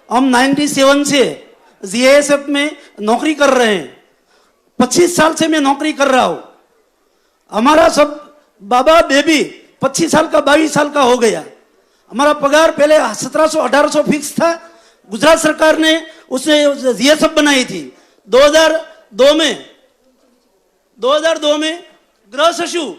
हम 97 से जीएसएफ में नौकरी कर रहे हैं। 25 साल से मैं नौकरी कर रहा हूं। हमारा सब बाबा बेबी 25 साल का 22 साल का हो गया। हमारा पगार पहले 1700-1800 फिक्स था। गुजरात सरकार ने उसने जीएसएफ बनाई थी। 2002 में गृह सचिव,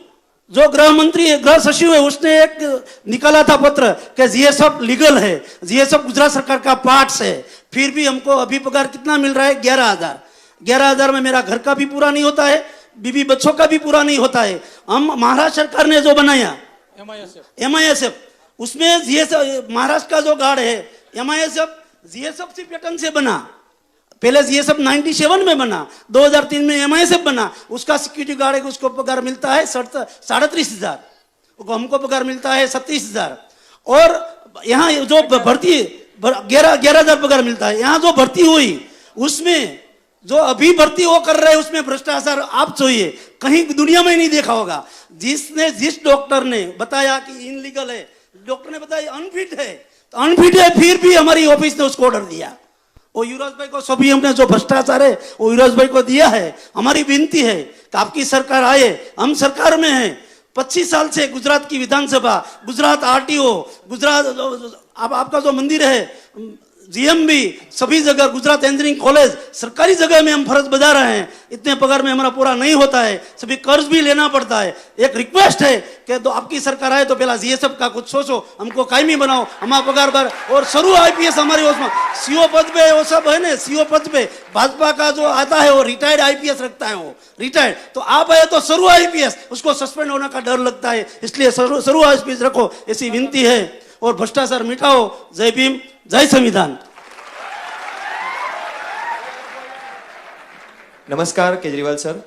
जो गृह मंत्री गृह सचिव है, उसने एक निकाला था पत्र कि जीएसएफ लीगल है, जीएसएफ गुजरात सरकार का पार्ट्स है। फिर भी हमको अभी पगार कितना मिल रहा है? 11,000 में मेरा घर का भी पूरा नहीं होता है, बीबी बच्चों का भी पूरा नहीं होता है। हम महाराष्ट्र सरकार ने जो बनाया MISF, उसमें जीएसएफ महाराष्ट्र का जो गार्ड है MISF जीएसएफ सी पैटर्न से बना। पहले जीएसएफ 97 में बना, 2003 में MISF बना। उसका सिक्योरिटी गार्ड है, उसको पगार मिलता है 37,500, हमको पगार मिलता है 37,000। और यहाँ जो भर्ती 11,000 पगार मिलता है। यहाँ जो भर्ती हुई उसमें जो अभी भर्ती वो कर रहे हैं उसमें भ्रष्टाचार आप चाहिए कहीं दुनिया में नहीं देखा होगा। जिस डॉक्टर ने बताया कि इनलीगल है, डॉक्टर ने बताया अनफिट है, तो अनफिट है, फिर भी हमारी ऑफिस ने उसको ऑर्डर दिया। वो युवराज भाई को सभी हमने जो भ्रष्टाचार है वो युवराज भाई को दिया है। हमारी विनती है कि आपकी सरकार आए, हम सरकार में हैं। 25 साल से गुजरात की विधानसभा, गुजरात RTO, गुजरात आपका जो मंदिर है GMB, सभी जगह गुजरात इंजीनियरिंग कॉलेज, सरकारी जगह में हम फर्ज बजा रहे हैं। इतने पगार में हमारा पूरा नहीं होता है, सभी कर्ज भी लेना पड़ता है। एक रिक्वेस्ट है कि तो आपकी सरकार आए तो पहला जीएसएफ का कुछ सोचो, हमको कायमी बनाओ, हमारा पगार भर। और सरू IPS हमारे उसमें CO पद पे वो सब है ना, CO पद पे भाजपा का जो आता है वो रिटायर्ड IPS रखता है, वो रिटायर्ड। तो आप आए तो सरू IPS, उसको सस्पेंड होने का डर लगता है, इसलिए सरू IPS रखो, ऐसी विनती है। और भ्रष्टाचार मिटाओ। जय भीम, जय संविधान। नमस्कार केजरीवाल सर,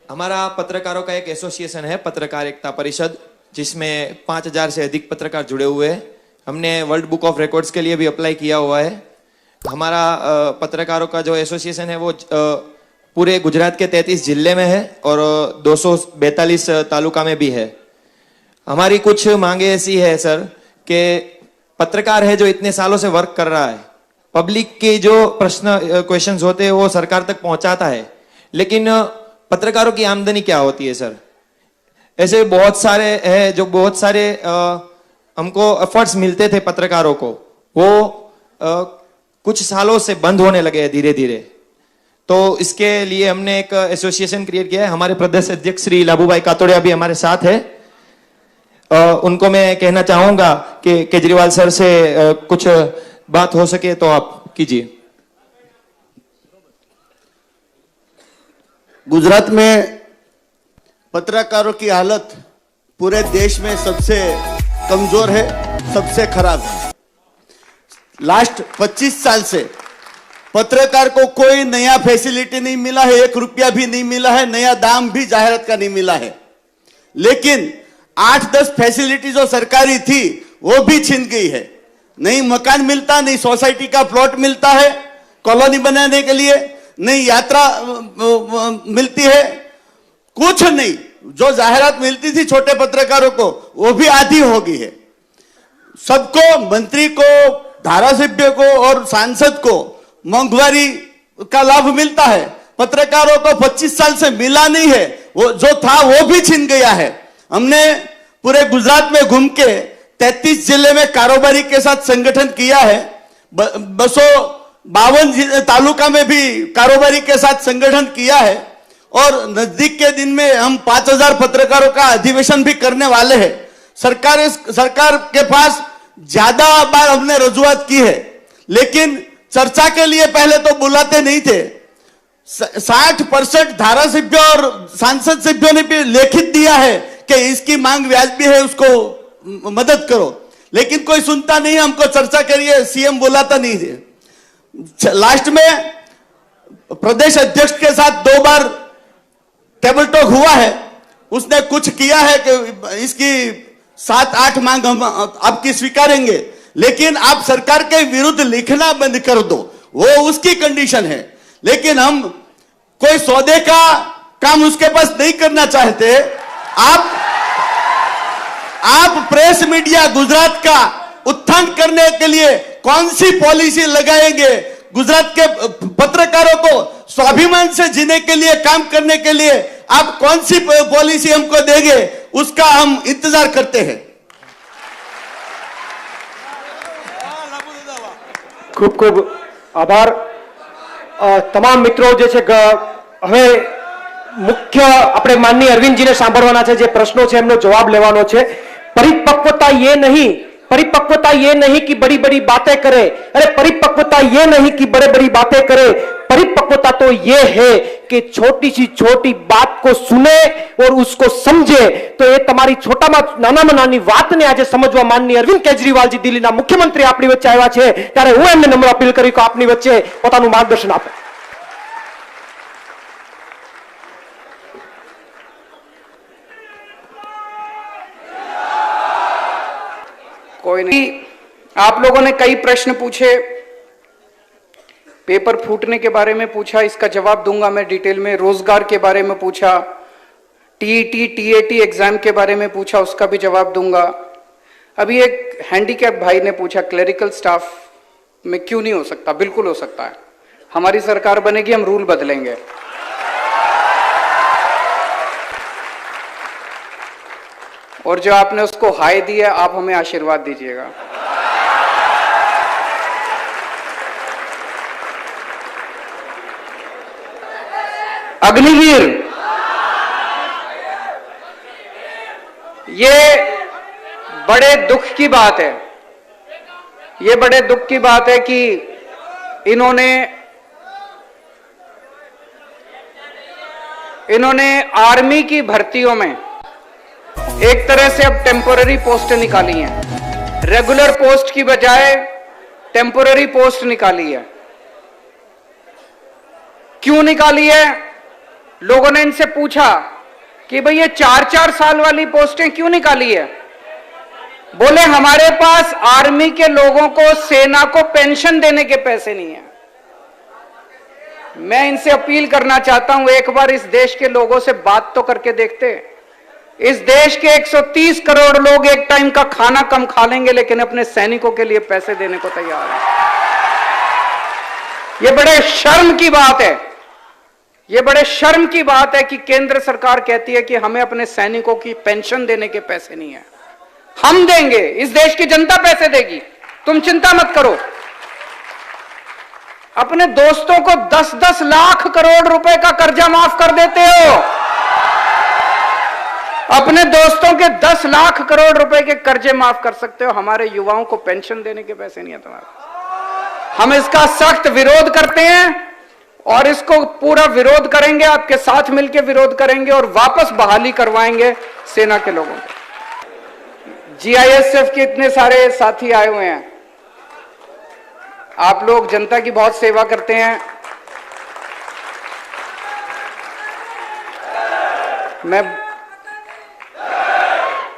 हमारा पत्रकारों का एक एसोसिएशन है, पत्रकार एकता परिषद, जिसमें 5,000 से अधिक पत्रकार जुड़े हुए हैं। हमने वर्ल्ड बुक ऑफ रिकॉर्ड्स के लिए भी अप्लाई किया हुआ है। हमारा पत्रकारों का जो एसोसिएशन है वो पूरे गुजरात के 33 जिले में है और 242 तालुका में भी है। हमारी कुछ मांगे ऐसी है सर कि पत्रकार है जो इतने सालों से वर्क कर रहा है, पब्लिक के जो क्वेश्चंस होते हैं वो सरकार तक पहुंचाता है, लेकिन पत्रकारों की आमदनी क्या होती है सर? ऐसे बहुत सारे हैं जो बहुत सारे हमको एफर्ट्स मिलते थे पत्रकारों को, वो कुछ सालों से बंद होने लगे हैं धीरे धीरे। तो इसके लिए हमने एक एसोसिएशन क्रिएट किया है। हमारे प्रदेश अध्यक्ष श्री लाभूभाई कातोड़िया भी हमारे साथ है। उनको मैं कहना चाहूंगा कि केजरीवाल सर से कुछ बात हो सके तो आप कीजिए। गुजरात में पत्रकारों की हालत पूरे देश में सबसे कमजोर है, सबसे खराब है। लास्ट 25 साल से पत्रकार को कोई नया फैसिलिटी नहीं मिला है, 1 रुपया भी नहीं मिला है, नया दाम भी जाहिरात का नहीं मिला है। लेकिन 8-10 फैसिलिटी जो सरकारी थी वो भी छिन गई है। नहीं मकान मिलता, नहीं सोसाइटी का प्लॉट मिलता है कॉलोनी बनाने के लिए, नहीं यात्रा मिलती है, कुछ नहीं। जो जाहिरात मिलती थी छोटे पत्रकारों को वो भी आधी हो गई है। सबको, मंत्री को, धारासभ्य को और सांसद को मोंघवारी का लाभ मिलता है, पत्रकारों को 25 साल से मिला नहीं है। वो जो था वो भी छिन गया है। हमने पूरे गुजरात में घूम के 33 जिले में कारोबारी के साथ संगठन किया है। 252 तालुका में भी कारोबारी के साथ संगठन किया है और नजदीक के दिन में हम 5,000 पत्रकारों का अधिवेशन भी करने वाले हैं। सरकार के पास ज्यादा बार हमने रजूआत की है, लेकिन चर्चा के लिए पहले तो बुलाते नहीं थे। 60% धारासभ्य और सांसद सभ्यों ने भी लिखित दिया है कि इसकी मांग वाजिब है, उसको मदद करो, लेकिन कोई सुनता नहीं। हमको चर्चा के लिए सीएम बुलाता नहीं है। लास्ट में प्रदेश अध्यक्ष के साथ 2 बार टेबल टॉक हुआ है, उसने कुछ किया है कि इसकी 7-8 मांग हम आपकी स्वीकारेंगे, लेकिन आप सरकार के विरुद्ध लिखना बंद कर दो, वो उसकी कंडीशन है। लेकिन हम कोई सौदे का काम उसके पास नहीं करना चाहते। आप प्रेस मीडिया गुजरात का उत्थान करने के लिए कौन सी पॉलिसी लगाएंगे, गुजरात के पत्रकारों को स्वाभिमान से जीने के लिए, काम करने के लिए आप कौन सी पॉलिसी हमको देंगे, उसका हम इंतजार करते हैं। ખૂબ ખૂબ આભાર તમામ મિત્રો જે છે હવે મુખ્ય આપણે માનનીય અરવિંદજીને સાંભળવાના છે, જે પ્રશ્નો છે એમનો જવાબ લેવાનો છે। परिपक्वता ये नहीं कि बड़ी बड़ी बातें करे, अरे परिपक्वता ये नहीं कि बड़े बड़ी बातें करे, परिपक्वता तो ये है कि छोटी सी छोटी बात को सुने और उसको समझे। तो ये तमारी छोटाમાં નાનામાં નાની વાતને આજે સમજવા માનનીય અરવિંદ કેજરીવાલજી દિલ્હીના મુખ્યમંત્રી આપણી વચ્ચે આવ્યા છે, ત્યારે હું એમને નમ્ર અપીલ કરી કે આપની વચ્ચે પોતાનું માર્ગદર્શન આપે। कोई नहीं, आप लोगों ने कई प्रश्न पूछे, पेपर फूटने के बारे में पूछा, इसका जवाब दूंगा मैं डिटेल में। रोजगार के बारे में पूछा, टीईटी टीएटी एग्जाम के बारे में पूछा, उसका भी जवाब दूंगा। अभी एक हैंडीकैप भाई ने पूछा क्लरिकल स्टाफ में क्यों नहीं हो सकता, बिल्कुल हो सकता है। हमारी सरकार बनेगी, हम रूल बदलेंगे। और जो आपने उसको हाय दी है, आप हमें आशीर्वाद दीजिएगा। अग्निवीर, ये बड़े दुख की बात है, ये बड़े दुख की बात है कि इन्होंने आर्मी की भर्तियों में एक तरह से अब टेम्पोररी पोस्ट निकाली हैं, रेगुलर पोस्ट की बजाय टेम्पोररी पोस्ट निकाली है। क्यों निकाली है? लोगों ने इनसे पूछा कि भाई ये 4-4 साल वाली पोस्टें क्यों निकाली है? बोले हमारे पास आर्मी के लोगों को, सेना को पेंशन देने के पैसे नहीं है। मैं इनसे अपील करना चाहता हूं, एक बार इस देश के लोगों से बात तो करके देखते। इस देश के 130 करोड़ लोग एक टाइम का खाना कम खा लेंगे, लेकिन अपने सैनिकों के लिए पैसे देने को तैयार हैं। यह बड़े शर्म की बात है, यह बड़े शर्म की बात है कि केंद्र सरकार कहती है कि हमें अपने सैनिकों की पेंशन देने के पैसे नहीं है। हम देंगे, इस देश की जनता पैसे देगी, तुम चिंता मत करो। अपने दोस्तों को 10-10 लाख करोड़ रुपए का कर्जा माफ कर देते हो, अपने दोस्तों के 10 लाख करोड़ रुपए के कर्जे माफ कर सकते हो, हमारे युवाओं को पेंशन देने के पैसे नहीं है तुम्हारे। हम इसका सख्त विरोध करते हैं और इसको पूरा विरोध करेंगे, आपके साथ मिलकर विरोध करेंगे और वापस बहाली करवाएंगे सेना के लोगों को। जीआईएसएफ के इतने सारे साथी आए हुए हैं, आप लोग जनता की बहुत सेवा करते हैं।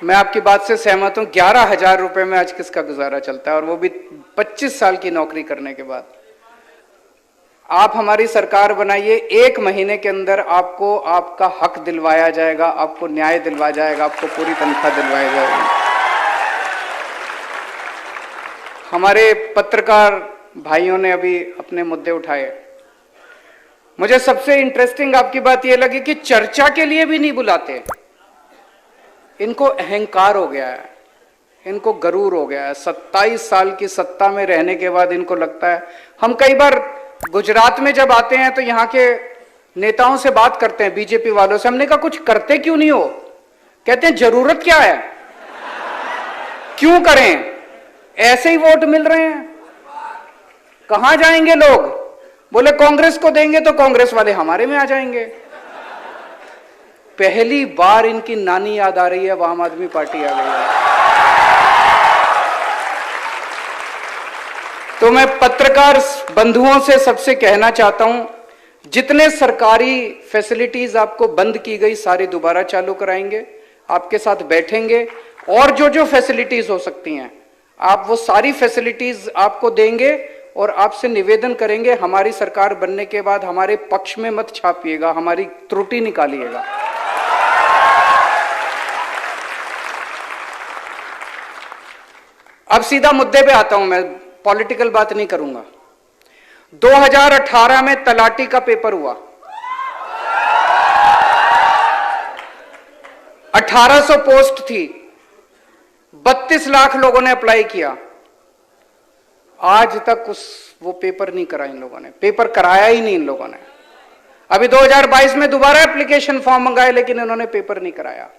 मैं आपकी बात से सहमत हूं। 11,000 रुपए में आज किसका गुजारा चलता है, और वो भी 25 साल की नौकरी करने के बाद। आप हमारी सरकार बनाइए, 1 महीने के अंदर आपको आपका हक दिलवाया जाएगा, आपको न्याय दिलवाया जाएगा, आपको पूरी तनख्वाह दिलवाई जाएगी। हमारे पत्रकार भाइयों ने अभी अपने मुद्दे उठाए। मुझे सबसे इंटरेस्टिंग आपकी बात यह लगी कि चर्चा के लिए भी नहीं बुलाते। इनको अहंकार हो गया है, इनको गरूर हो गया है। 27 साल की सत्ता में रहने के बाद इनको लगता है, हम कई बार गुजरात में जब आते हैं तो यहाँ के नेताओं से बात करते हैं, बीजेपी वालों से। हमने कहा कुछ करते क्यों नहीं हो? कहते हैं जरूरत क्या है, क्यों करें, ऐसे ही वोट मिल रहे हैं, कहां जाएंगे लोग? बोले कांग्रेस को देंगे तो कांग्रेस वाले हमारे में आ जाएंगे। पहली बार इनकी नानी याद आ रही है, आम आदमी पार्टी आ गई है। तो मैं पत्रकार बंधुओं से सबसे कहना चाहता हूं, जितने सरकारी फैसिलिटीज आपको बंद की गई सारी दोबारा चालू कराएंगे, आपके साथ बैठेंगे और जो जो फैसिलिटीज हो सकती हैं आप वो सारी फैसिलिटीज आपको देंगे और आपसे निवेदन करेंगे हमारी सरकार बनने के बाद हमारे पक्ष में मत छापिएगा, हमारी त्रुटि निकालिएगा। अब सीधा मुद्दे पे आता हूं मैं। पॉलिटिकल बात नहीं करूंगा। 2018 में तलाटी का पेपर हुआ, 1800 पोस्ट थी, 32 लाख लोगों ने अप्लाई किया। आज तक वो पेपर नहीं करा इन लोगों ने, पेपर कराया ही नहीं इन लोगों ने। अभी 2022 में दोबारा एप्लीकेशन फॉर्म मंगाए, लेकिन इन्होंने पेपर नहीं कराया।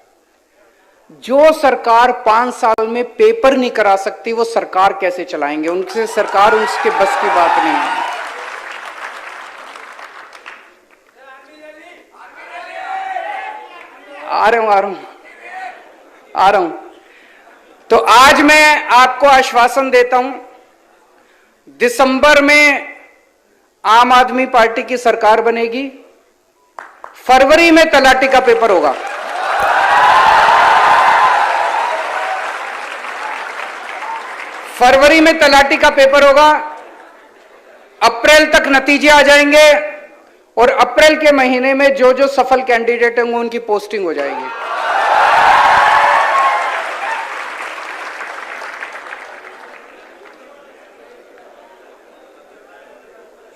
जो सरकार 5 साल में पेपर नहीं करा सकती, वो सरकार कैसे चलाएंगे? उनसे सरकार उसके बस की बात नहीं है। आ रहा हूं। तो आज मैं आपको आश्वासन देता हूं, दिसंबर में आम आदमी पार्टी की सरकार बनेगी, फरवरी में तलाटी का पेपर होगा। फरवरी में तलाटी का पेपर होगा, अप्रैल तक नतीजे आ जाएंगे और अप्रैल के महीने में जो जो सफल कैंडिडेट होंगे उनकी पोस्टिंग हो जाएगी।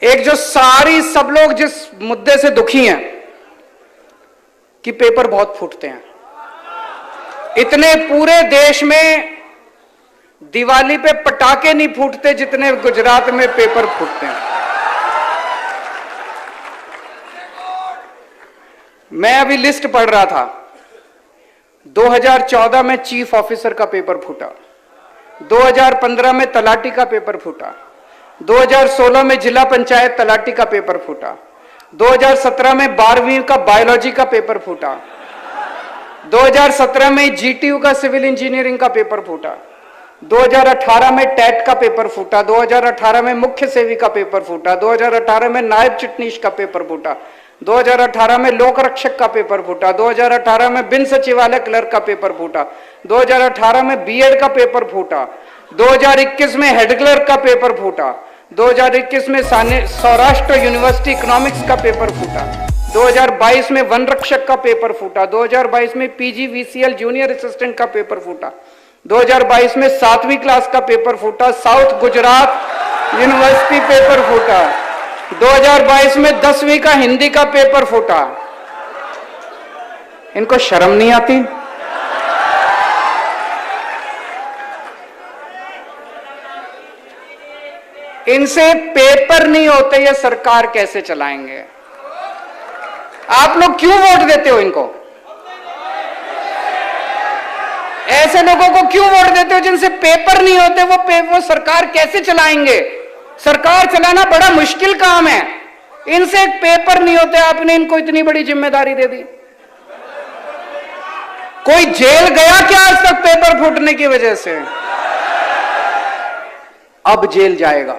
एक जो सब लोग जिस मुद्दे से दुखी हैं कि पेपर बहुत फूटते हैं, इतने पूरे देश में दिवाली पे पटाखे नहीं फूटते जितने गुजरात में पेपर फूटते हैं। मैं अभी लिस्ट पढ़ रहा था, 2014 में चीफ ऑफिसर का पेपर फूटा, 2015 में तलाटी का पेपर फूटा, 2016 में जिला पंचायत तलाटी का पेपर फूटा, 2017 में 12वीं का बायोलॉजी का पेपर फूटा, 2017 में जीटीयू का सिविल इंजीनियरिंग का पेपर फूटा, 2018 में टेट का पेपर फूटा, 2018 में मुख्य सेवी का पेपर फूटा, 2018 में नायब चिटनीश का पेपर फूटा, 2018 में लोक रक्षक का पेपर फूटा, 2018 में बिन सचिवालय क्लर्क का पेपर फूटा, 2018 में बीएड का पेपर फूटा, 2021 में हेड क्लर्क का पेपर फूटा, 2021 में सौराष्ट्र यूनिवर्सिटी इकोनॉमिक्स का पेपर फूटा, 2022 में वन रक्षक का पेपर फूटा, 2022 में पीजीवीसीएल जूनियर असिस्टेंट का पेपर फूटा, 2022 में 7वीं क्लास का पेपर फूटा, साउथ गुजरात यूनिवर्सिटी पेपर फूटा, 2022 में 10वीं का हिंदी का पेपर फूटा। इनको शर्म नहीं आती? इनसे पेपर नहीं होते, ये सरकार कैसे चलाएंगे? आप लोग क्यों वोट देते हो इनको? ऐसे लोगों को क्यों वोट देते हो जिनसे पेपर नहीं होते? वो सरकार कैसे चलाएंगे? सरकार चलाना बड़ा मुश्किल काम है, इनसे पेपर नहीं होते, आपने इनको इतनी बड़ी जिम्मेदारी दे दी। कोई जेल गया क्या आज तक पेपर फूटने की वजह से? अब जेल जाएगा,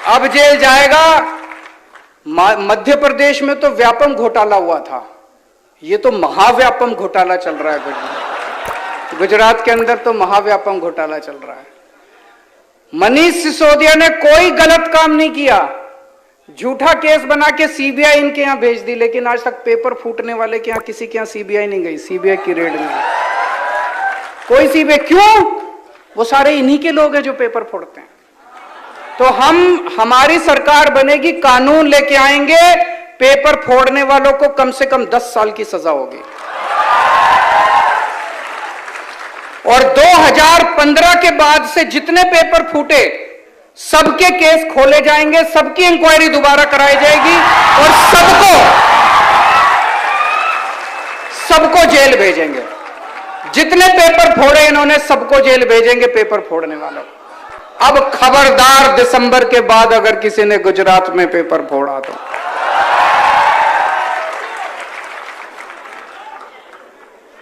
अब जेल जाएगा। मध्य प्रदेश में तो व्यापम घोटाला हुआ था, ये तो महाव्यापम घोटाला चल रहा है। गुजरात के अंदर तो महाव्यापम घोटाला चल रहा है। मनीष सिसोदिया ने कोई गलत काम नहीं किया, झूठा केस बना के सीबीआई इनके यहां भेज दी, लेकिन आज तक पेपर फूटने वाले के यहां किसी के यहां सीबीआई नहीं गई, सीबीआई की रेड नहीं, कोई सीबीआई। क्यों? वो सारे इन्हीं के लोग हैं जो पेपर फोड़ते हैं। तो हमारी सरकार बनेगी, कानून लेके आएंगे, पेपर फोड़ने वालों को कम से कम 10 साल की सजा होगी। और 2015 के बाद से जितने पेपर फूटे सबके केस खोले जाएंगे, सबकी इंक्वायरी दोबारा कराई जाएगी और सबको जेल भेजेंगे। जितने पेपर फोड़े इन्होंने सबको जेल भेजेंगे, पेपर फोड़ने वालों। अब खबरदार, दिसंबर के बाद अगर किसी ने गुजरात में पेपर फोड़ा तो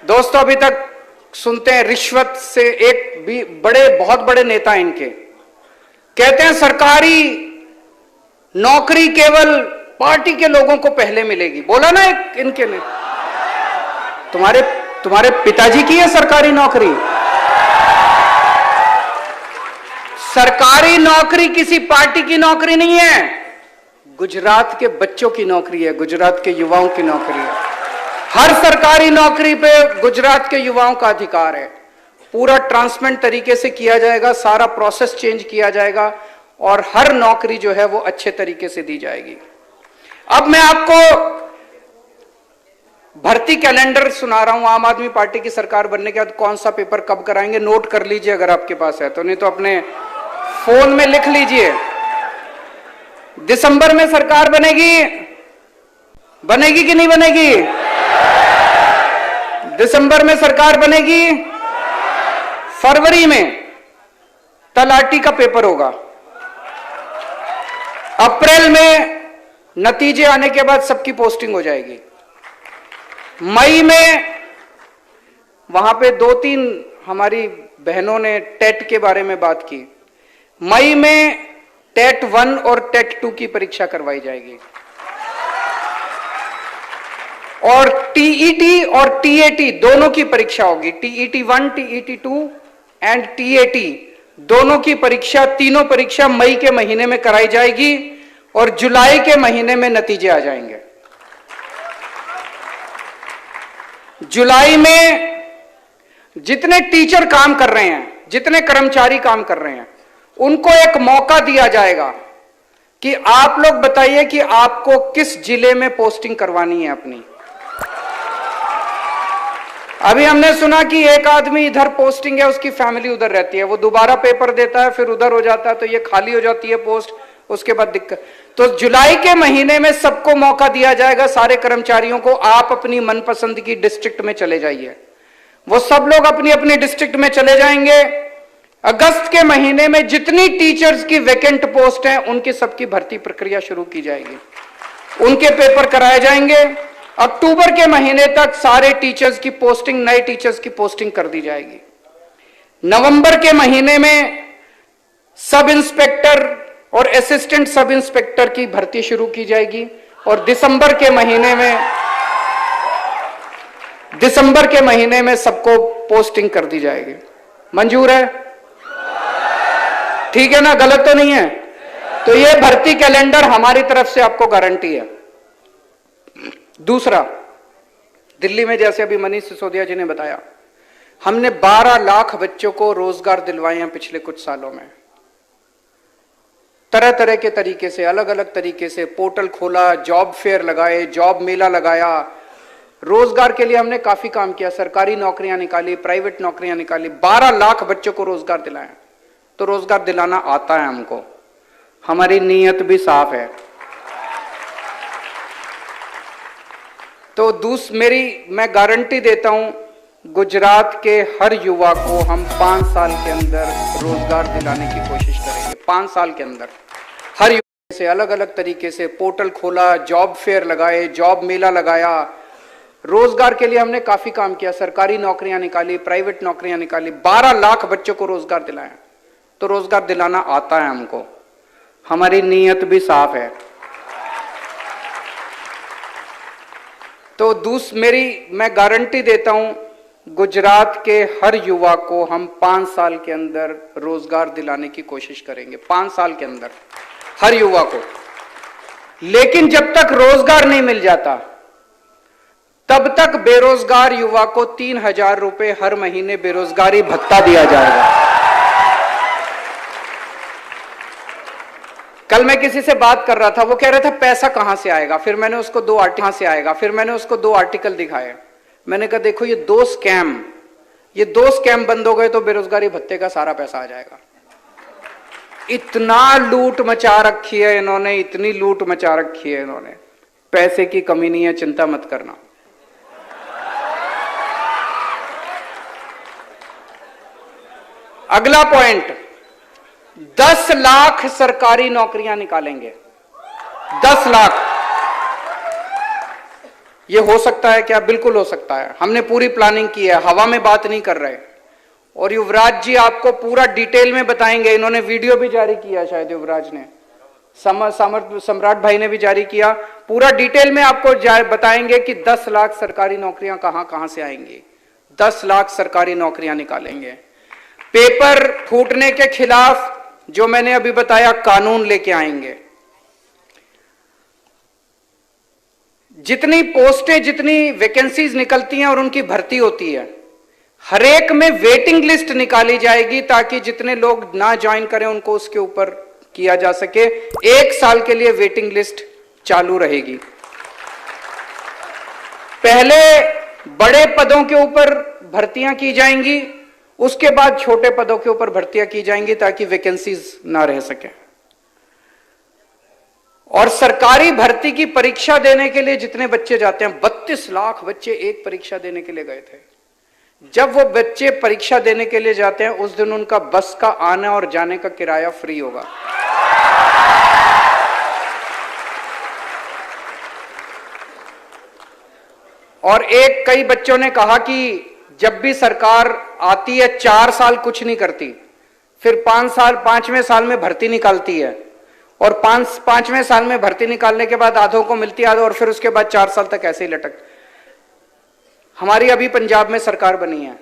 दोस्तों, अभी तक सुनते हैं रिश्वत से, एक भी बहुत बड़े नेता इनके कहते हैं सरकारी नौकरी केवल पार्टी के लोगों को पहले मिलेगी। बोला ना एक इनके ने, तुम्हारे पिताजी की है सरकारी नौकरी। सरकारी नौकरी किसी पार्टी की नौकरी नहीं है, गुजरात के बच्चों की नौकरी है, गुजरात के युवाओं की नौकरी है। हर सरकारी नौकरी पे गुजरात के युवाओं का अधिकार है। पूरा ट्रांसपेरेंट तरीके से किया जाएगा, सारा प्रोसेस चेंज किया जाएगा और हर नौकरी जो है वो अच्छे तरीके से दी जाएगी। अब मैं आपको भर्ती कैलेंडर सुना रहा हूं। आम आदमी पार्टी की सरकार बनने के बाद कौन सा पेपर कब कराएंगे, नोट कर लीजिए अगर आपके पास है तो, नहीं तो अपने फोन में लिख लीजिए। दिसंबर में सरकार बनेगी, बनेगी कि नहीं बनेगी? दिसंबर में सरकार बनेगी, फरवरी में तलाटी का पेपर होगा, अप्रैल में नतीजे आने के बाद सबकी पोस्टिंग हो जाएगी, मई में वहां पे 2-3 हमारी बहनों ने टेट के बारे में बात की, मई में टेट 1 और टेट 2 की परीक्षा करवाई जाएगी और टीईटी और टीएटी दोनों की परीक्षा होगी। टीईटी 1, टीईटी 2 एंड टीएटी दोनों की परीक्षा, तीनों परीक्षा मई के महीने में कराई जाएगी और जुलाई के महीने में नतीजे आ जाएंगे। जुलाई में जितने टीचर काम कर रहे हैं, जितने कर्मचारी काम कर रहे हैं, उनको एक मौका दिया जाएगा कि आप लोग बताइए कि आपको किस जिले में पोस्टिंग करवानी है अपनी। अभी हमने सुना कि एक आदमी इधर पोस्टिंग है, उसकी फैमिली उधर रहती है, वो दोबारा पेपर देता है, फिर उधर हो जाता है, तो ये खाली हो जाती है पोस्ट, उसके बाद दिक्कत। तो जुलाई के महीने में सबको मौका दिया जाएगा, सारे कर्मचारियों को, आप अपनी मनपसंद की डिस्ट्रिक्ट में चले जाइए। वो सब लोग अपनी अपनी डिस्ट्रिक्ट में चले जाएंगे। अगस्त के महीने में जितनी टीचर्स की वैकेंट पोस्ट हैं, उनकी सबकी भर्ती प्रक्रिया शुरू की जाएगी, उनके पेपर कराए जाएंगे। अक्टूबर के महीने तक सारे टीचर्स की पोस्टिंग, नए टीचर्स की पोस्टिंग कर दी जाएगी। नवंबर के महीने में सब इंस्पेक्टर और असिस्टेंट सब इंस्पेक्टर की भर्ती शुरू की जाएगी और दिसंबर के महीने में सबको पोस्टिंग कर दी जाएगी। मंजूर है? ठीक है ना? गलत तो नहीं है? तो ये भर्ती कैलेंडर हमारी तरफ से आपको गारंटी है। दूसरा, दिल्ली में जैसे अभी मनीष सिसोदिया जी ने बताया, हमने 12 लाख बच्चों को रोजगार दिलवाए हैं पिछले कुछ सालों में। तरह तरह के तरीके से, अलग अलग तरीके से पोर्टल खोला, जॉब फेयर लगाए, जॉब मेला लगाया, रोजगार के लिए हमने काफी काम किया, सरकारी नौकरियां निकाली, प्राइवेट नौकरियां निकाली, 12 लाख बच्चों को रोजगार दिलाया। तो रोजगार दिलाना आता है हमको, हमारी नीयत भी साफ है। तो मैं गारंटी देता हूं, गुजरात के हर युवा को हम 5 साल के अंदर रोजगार दिलाने की कोशिश करेंगे। 5 साल के अंदर हर युवा से, अलग अलग तरीके से पोर्टल खोला, जॉब फेयर लगाए, जॉब मेला लगाया, रोजगार के लिए हमने काफी काम किया, सरकारी नौकरियां निकाली, प्राइवेट नौकरियां निकाली, 12 लाख बच्चों को रोजगार दिलाया। तो रोजगार दिलाना आता है हमको, हमारी नीयत भी साफ है। तो मैं गारंटी देता हूं, गुजरात के हर युवा को हम 5 साल के अंदर रोजगार दिलाने की कोशिश करेंगे। 5 साल के अंदर हर युवा को। लेकिन जब तक रोजगार नहीं मिल जाता, तब तक बेरोजगार युवा को 3,000 रुपए हर महीने बेरोजगारी भत्ता दिया जाएगा। कल मैं किसी से बात कर रहा था, वो कह रहा था पैसा कहां से आएगा, फिर मैंने उसको 2 आर्टिकल दिखाए। मैंने कहा देखो ये 2 स्कैम बंद हो गए तो बेरोजगारी भत्ते का सारा पैसा आ जाएगा। इतना लूट मचा रखी है इन्होंने, इतनी लूट मचा रखी है इन्होंने, पैसे की कमी नहीं है, चिंता मत करना। अगला पॉइंट, 10 लाख सरकारी नौकरियां निकालेंगे। 10 लाख। ये हो सकता है क्या? बिल्कुल हो सकता है। हमने पूरी प्लानिंग की है, हवा में बात नहीं कर रहे। और युवराज जी आपको पूरा डिटेल में बताएंगे, इन्होंने वीडियो भी जारी किया, शायद युवराज ने, सम्राट भाई ने भी जारी किया। पूरा डिटेल में आपको बताएंगे कि 10 लाख सरकारी नौकरियां कहां कहां से आएंगी। 10 लाख सरकारी नौकरियां निकालेंगे। पेपर फूटने के खिलाफ जो मैंने अभी बताया कानून लेके आएंगे। जितनी पोस्टें, जितनी वैकेंसीज निकलती हैं और उनकी भर्ती होती है, हर एक में वेटिंग लिस्ट निकाली जाएगी ताकि जितने लोग ना ज्वाइन करें उनको उसके ऊपर किया जा सके। 1 साल के लिए वेटिंग लिस्ट चालू रहेगी। पहले बड़े पदों के ऊपर भर्तियां की जाएंगी, उसके बाद छोटे पदों के ऊपर भर्तियां की जाएंगी ताकि वैकेंसीज ना रह सके। और सरकारी भर्ती की परीक्षा देने के लिए जितने बच्चे जाते हैं, 32 लाख बच्चे एक परीक्षा देने के लिए गए थे। जब वो बच्चे परीक्षा देने के लिए जाते हैं उस दिन उनका बस का आने और जाने का किराया फ्री होगा। और कई बच्चों ने कहा कि जब भी सरकार आती है 4 साल कुछ नहीं करती, फिर 5वें साल में भर्ती निकालती है, और 5वें साल में भर्ती निकालने के बाद आधों को मिलती है और फिर उसके बाद 4 साल तक ऐसे ही लटक। हमारी अभी पंजाब में सरकार बनी है,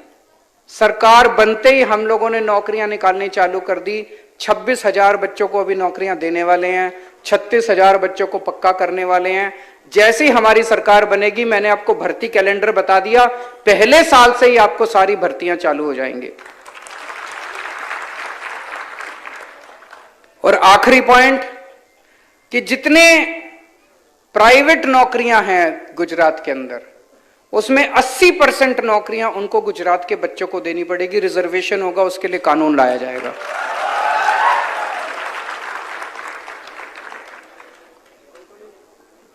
सरकार बनते ही हम लोगों ने नौकरियां निकालनी चालू कर दी। 26,000 बच्चों को अभी नौकरियां देने वाले हैं, 36,000 बच्चों को पक्का करने वाले हैं। जैसे ही हमारी सरकार बनेगी, मैंने आपको भर्ती कैलेंडर बता दिया, पहले साल से ही आपको सारी भर्तियां चालू हो जाएंगी। और आखिरी पॉइंट कि जितने प्राइवेट नौकरियां हैं गुजरात के अंदर, उसमें 80% नौकरियां उनको गुजरात के बच्चों को देनी पड़ेगी। रिजर्वेशन होगा, उसके लिए कानून लाया जाएगा।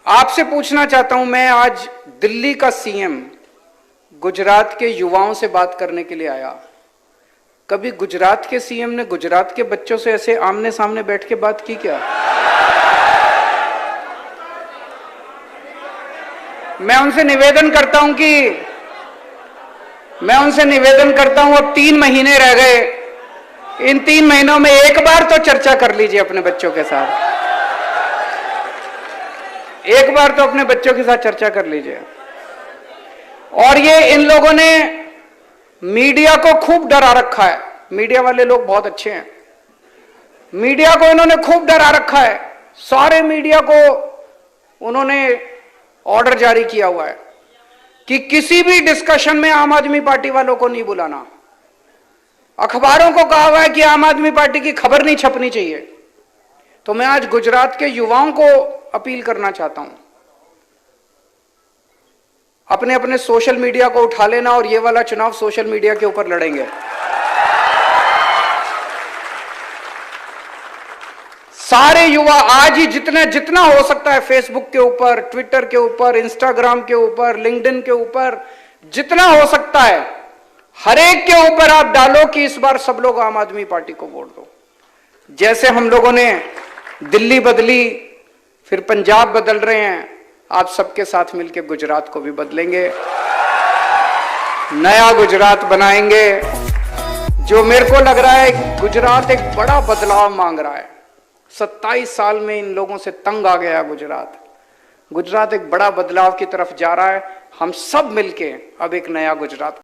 आपसे पूछना चाहता हूं, मैं आज दिल्ली का सीएम गुजरात के युवाओं से बात करने के लिए आया। कभी गुजरात के सीएम ने गुजरात के बच्चों से ऐसे आमने सामने बैठ के बात की क्या? मैं उनसे निवेदन करता हूं अब 3 महीने रह गए, इन 3 महीनों में एक बार तो चर्चा कर लीजिए अपने बच्चों के साथ, एक बार तो अपने बच्चों के साथ चर्चा कर लीजिए। और ये इन लोगों ने मीडिया को खूब डरा रखा है। मीडिया वाले लोग बहुत अच्छे हैं, मीडिया को इन्होंने खूब डरा रखा है। सारे मीडिया को उन्होंने ऑर्डर जारी किया हुआ है कि किसी भी डिस्कशन में आम आदमी पार्टी वालों को नहीं बुलाना। अखबारों को कहा हुआ है कि आम आदमी पार्टी की खबर नहीं छपनी चाहिए। तो मैं आज गुजरात के युवाओं को अपील करना चाहता हूं, अपने अपने सोशल मीडिया को उठा लेना और ये वाला चुनाव सोशल मीडिया के ऊपर लड़ेंगे। सारे युवा आज ही जितना हो सकता है, फेसबुक के ऊपर, ट्विटर के ऊपर, इंस्टाग्राम के ऊपर, लिंक्डइन के ऊपर, जितना हो सकता है हर एक के ऊपर आप डालो कि इस बार सब लोग आम आदमी पार्टी को वोट दो। जैसे हम लोगों ने दिल्ली बदली, फिर पंजाब बदल रहे हैं, आप सबके साथ मिलकर गुजरात को भी बदलेंगे, नया गुजरात बनाएंगे। जो मेरे को लग रहा है गुजरात एक बड़ा बदलाव मांग रहा है। 27 साल में इन लोगों से तंग आ गया गुजरात एक बड़ा बदलाव की तरफ जा रहा है। हम सब मिलके अब एक नया गुजरात